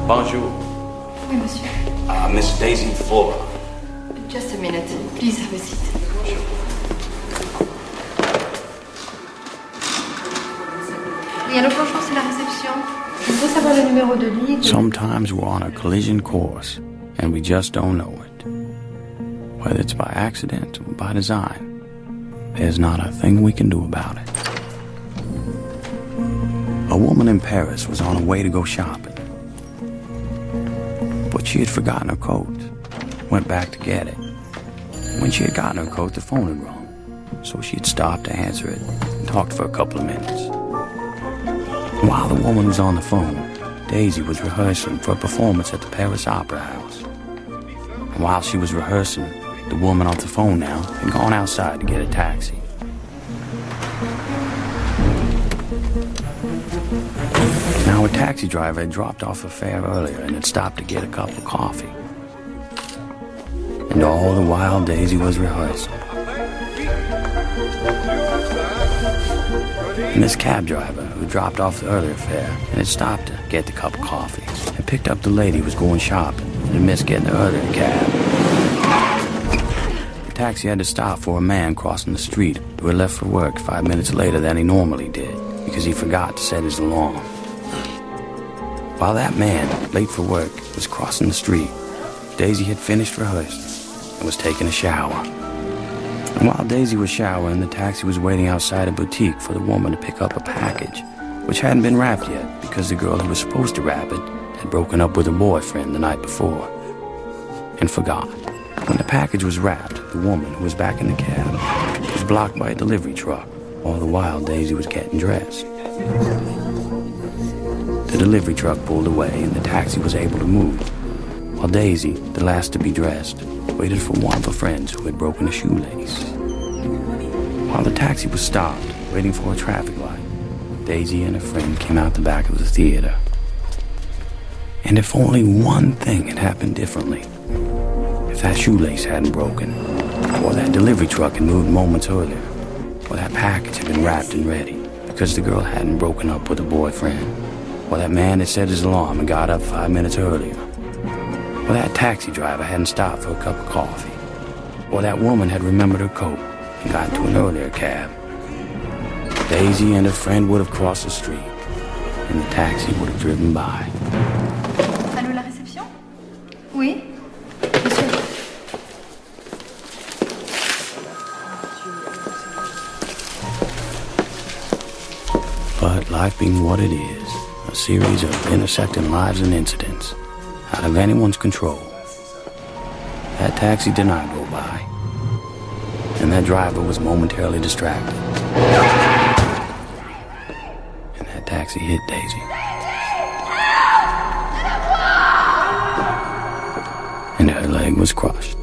Bonjour. Oui, monsieur. Miss Daisy Flora. Just a minute. Please have a seat. Oui, allô, bonjour, c'est la réception. Je voudrais savoir le numéro de lit. Sometimes we're on a collision course, and we just don't know it. Whether it's by accident or by design, there's not a thing we can do about it. A woman in Paris was on her way to go shopping, but she had forgotten her coat. Went back to get it. When she had gotten her coat, the phone had rung, so she had stopped to answer it and talked for a couple of minutes. While the woman was on the phone, Daisy was rehearsing for a performance at the Paris Opera House. And while she was rehearsing, the woman off the phone now had gone outside to get a taxi. Now a taxi driver had dropped off a fare earlier and had stopped to get a cup of coffee. And all the while Daisy was rehearsing. And this cab driver, who dropped off the earlier fare and had stopped to get the cup of coffee, had picked up the lady who was going shopping and had missed getting the earlier cab. The taxi had to stop for a man crossing the street who had left for work 5 minutes later than he normally did because he forgot to set his alarm. While that man, late for work, was crossing the street, Daisy had finished rehearsing and was taking a shower. And while Daisy was showering, the taxi was waiting outside a boutique for the woman to pick up a package, which hadn't been wrapped yet because the girl who was supposed to wrap it had broken up with her boyfriend the night before and forgot. When the package was wrapped, the woman, who was back in the cab, was blocked by a delivery truck. All the while, Daisy was getting dressed. The delivery truck pulled away and the taxi was able to move, while Daisy, the last to be dressed, waited for one of her friends who had broken a shoelace. While the taxi was stopped, waiting for a traffic light, Daisy and her friend came out the back of the theater. And if only one thing had happened differently, if that shoelace hadn't broken, or that delivery truck had moved moments earlier, or that package had been wrapped and ready because the girl hadn't broken up with her boyfriend, or that man had set his alarm and got up 5 minutes earlier, or that taxi driver hadn't stopped for a cup of coffee, or that woman had remembered her coat and got into an earlier cab, Daisy and her friend would have crossed the street, and the taxi would have driven by. Allô, la réception? Oui? Monsieur. But life being what it is, a series of intersecting lives and incidents, out of anyone's control, that taxi did not go by, and that driver was momentarily distracted, and that taxi hit Daisy, and her leg was crushed.